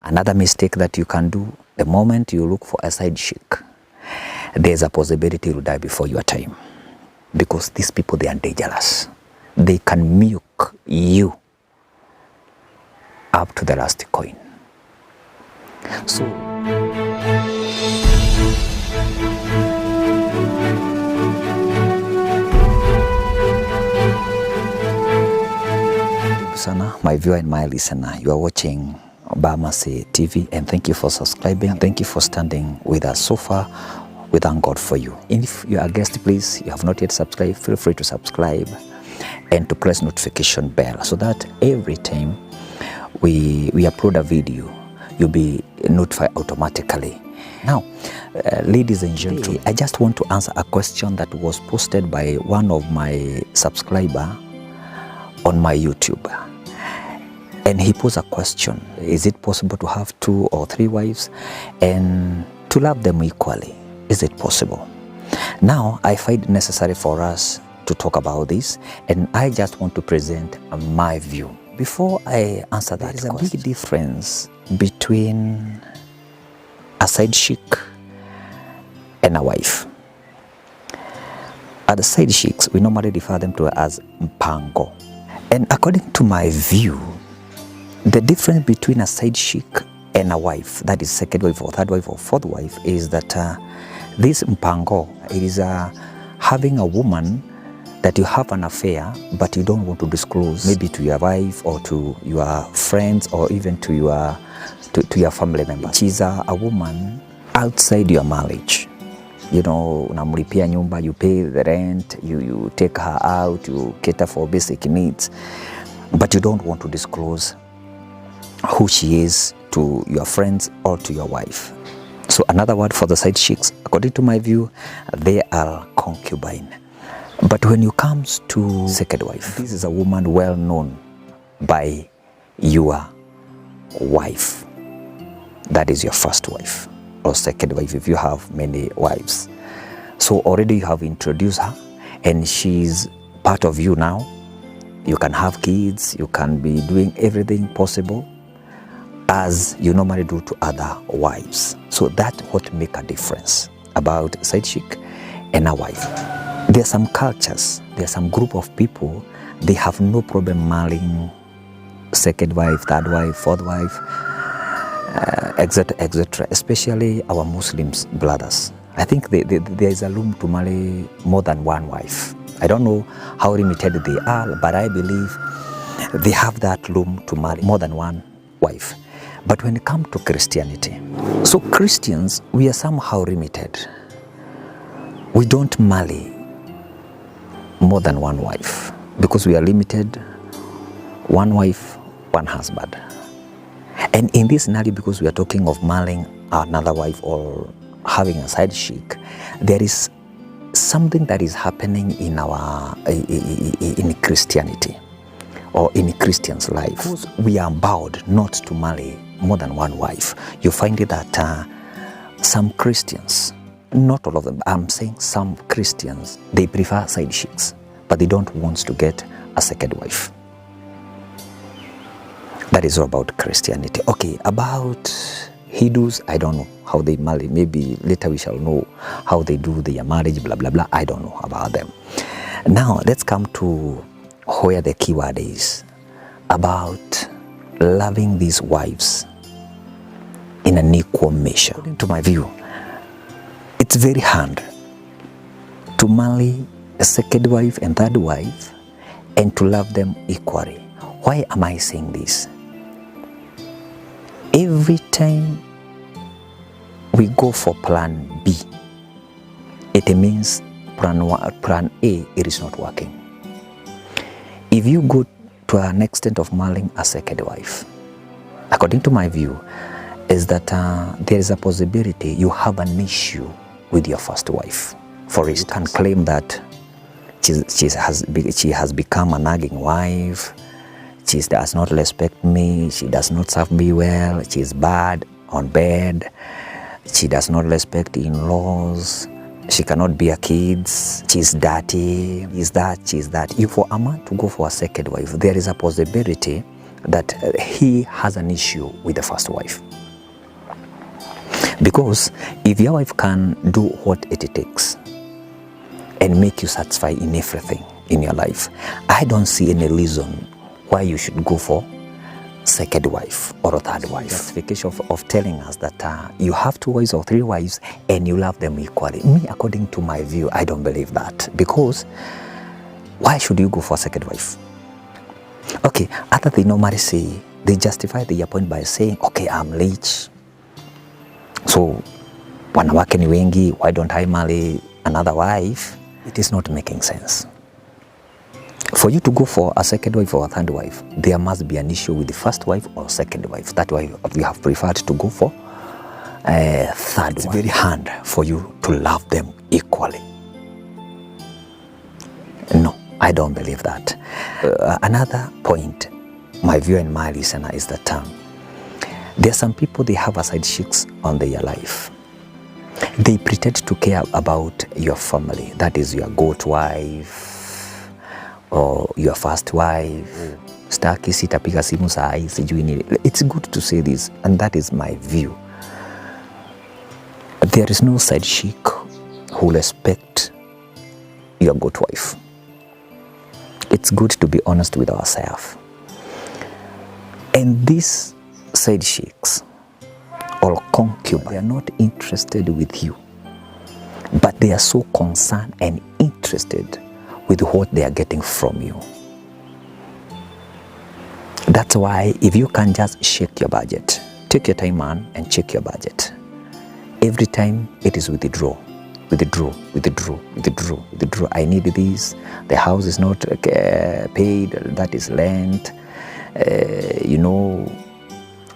Another mistake that you can do, the moment you look for a side chick, there's a possibility you'll die before your time. Because these people, they are dangerous. They can milk you up to the last coin. So my viewer and my listener, you are watching Bamase TV, and thank you for subscribing. Thank you for standing with us so far. We thank God for you. If you are a guest, please, you have not yet subscribed, feel free to subscribe and to press notification bell so that every time we upload a video, you'll be notified automatically. Now, ladies and gentlemen, I just want to answer a question that was posted by one of my subscribers on my YouTube. And he posed a question: is it possible to have 2 or 3 wives and to love them equally? Is it possible? Now, I find it necessary for us to talk about this, and I just want to present my view. Before I answer that, there is a big difference between a side chick and a wife. At the side chicks, we normally refer them to as mpango. And according to my view, the difference between a side chick and a wife, that is second wife or third wife or fourth wife, is that this mpango, it is having a woman that you have an affair, but you don't want to disclose, maybe to your wife or to your friends or even to your family member. She's a woman outside your marriage. You know, unamlipia nyumba, you pay the rent, you take her out, you cater for basic needs, but you don't want to disclose who she is to your friends or to your wife. So another word for the side chicks, according to my view, they are concubine. But when it comes to second wife, this is a woman well known by your wife. That is your first wife or second wife if you have many wives. So already you have introduced her and she's part of you now. You can have kids, you can be doing everything possible as you normally do to other wives. So that's what make a difference about side chick and a wife. There are some cultures, there are some group of people, they have no problem marrying second wife, third wife, fourth wife, etc., etc., especially our Muslims brothers. I think there is a room to marry more than one wife. I don't know how limited they are, but I believe they have that room to marry more than one wife. But when it comes to Christianity, so Christians, we are somehow limited. We don't marry more than one wife because we are limited, one wife, one husband. And in this scenario, because we are talking of marrying another wife or having a side chick, there is something that is happening in our in Christianity or in Christians' life. Because we are bound not to marry more than one wife. You find it that some Christians, not all of them, I'm saying some Christians, they prefer side chicks, but they don't want to get a second wife. That is all about Christianity. Okay, about Hindus, I don't know how they marry. Maybe later we shall know how they do their marriage, blah, blah, blah. I don't know about them. Now, let's come to where the keyword is, about loving these wives in an equal measure. According to my view, it's very hard to marry a second wife and third wife and to love them equally. Why am I saying this? Every time we go for plan B, it means plan A, it is not working. If you go to an extent of marrying a second wife, according to my view, is that there is a possibility you have an issue with your first wife. For instance, you can claim that she has become a nagging wife, she does not respect me, she does not serve me well, she is bad on bed, she does not respect in-laws, she cannot bear kids, she's dirty, she's that. If for a man to go for a second wife, there is a possibility that he has an issue with the first wife. Because if your wife can do what it takes and make you satisfied in everything in your life, I don't see any reason why you should go for second wife or a third wife. Justification of telling us that you have 2 wives or 3 wives and you love them equally. Me, according to my view, I don't believe that. Because why should you go for a second wife? Okay, other they normally say, they justify their point by saying, okay, I'm rich, so wanawake ni wengi, why don't I marry another wife? It is not making sense. For you to go for a second wife or a third wife, there must be an issue with the first wife or second wife. That's why we have preferred to go for a third wife. It's very hard for you to love them equally. No, I don't believe that. Another point, my view and my listener, is that there are some people, they have a side chicks on their life. They pretend to care about your family. That is your goat wife or your first wife. Staki sitapiga simu saa hii sijui nini. It's good to say this, and that is my view. There is no side chick who respect your goat wife. It's good to be honest with ourselves. And these side chicks or concubines, they are not interested with you, but they are so concerned and interested with what they are getting from you. That's why if you can just shake your budget, take your time, man, and check your budget. Every time it is withdraw. I need this. The house is not paid. That is rent. You know,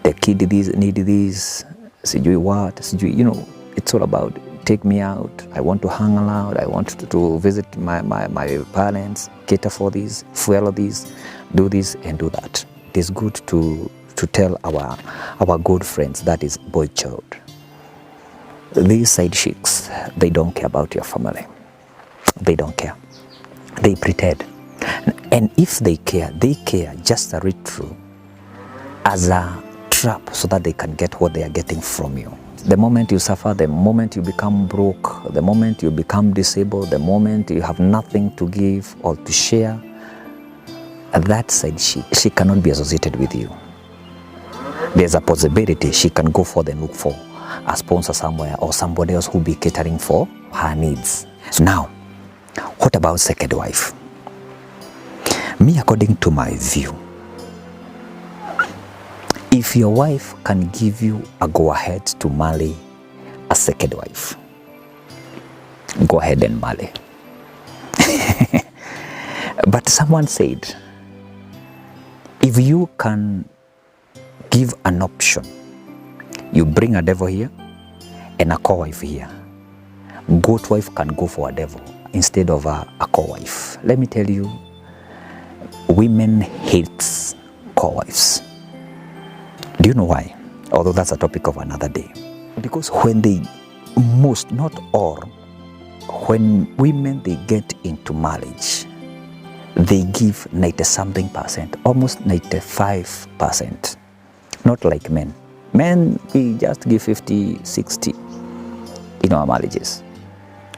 the kid need this. Sijui what. Sijui, you know, it's all about take me out. I want to hang around. I want to visit my parents. Cater for this. Fuel this. Do this and do that. It is good to tell our good friends, that is boy child. These side chicks, they don't care about your family. They don't care. They pretend. And if they care just a read through as a trap so that they can get what they are getting from you. The moment you suffer, the moment you become broke, the moment you become disabled, the moment you have nothing to give or to share, that side chick, she cannot be associated with you. There's a possibility she can go for and look for a sponsor somewhere or somebody else who will be catering for her needs. So now, what about second wife? Me, according to my view, if your wife can give you a go-ahead to marry a second wife, go ahead and marry. But someone said, if you can give an option, you bring a devil here and a co-wife here, goat wife can go for a devil instead of a co-wife. Let me tell you, women hate co-wives. Do you know why? Although that's a topic of another day. Because when they, most, not all, when women they get into marriage, they give 90-something%, almost 95%. Not like men. Men, we just give 50, 60 in our marriages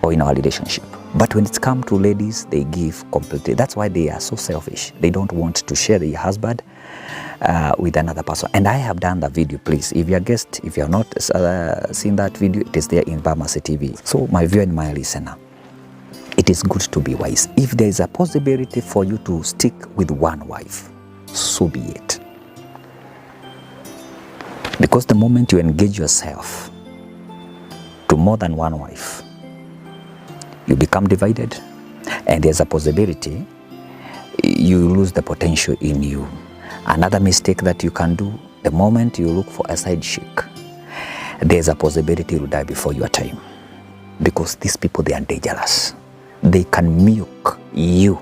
or in our relationship. But when it's come to ladies, they give completely. That's why they are so selfish. They don't want to share their husband with another person. And I have done the video, please. If you're a guest, if you're not seen that video, it is there in Bamasi TV. So my viewer and my listener, it is good to be wise. If there is a possibility for you to stick with one wife, so be it. Because the moment you engage yourself to more than one wife, you become divided, and there's a possibility you lose the potential in you. Another mistake that you can do, the moment you look for a side chick, there's a possibility you'll die before your time. Because these people, they are dangerous. They can milk you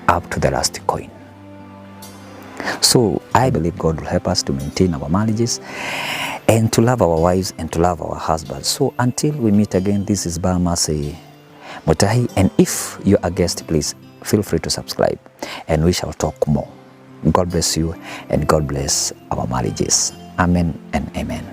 up to the last coin. So I believe God will help us to maintain our marriages and to love our wives and to love our husbands. So until we meet again, this is Bamasi Mutahi, and if you're a guest, please feel free to subscribe and we shall talk more. God bless you and God bless our marriages. Amen and amen.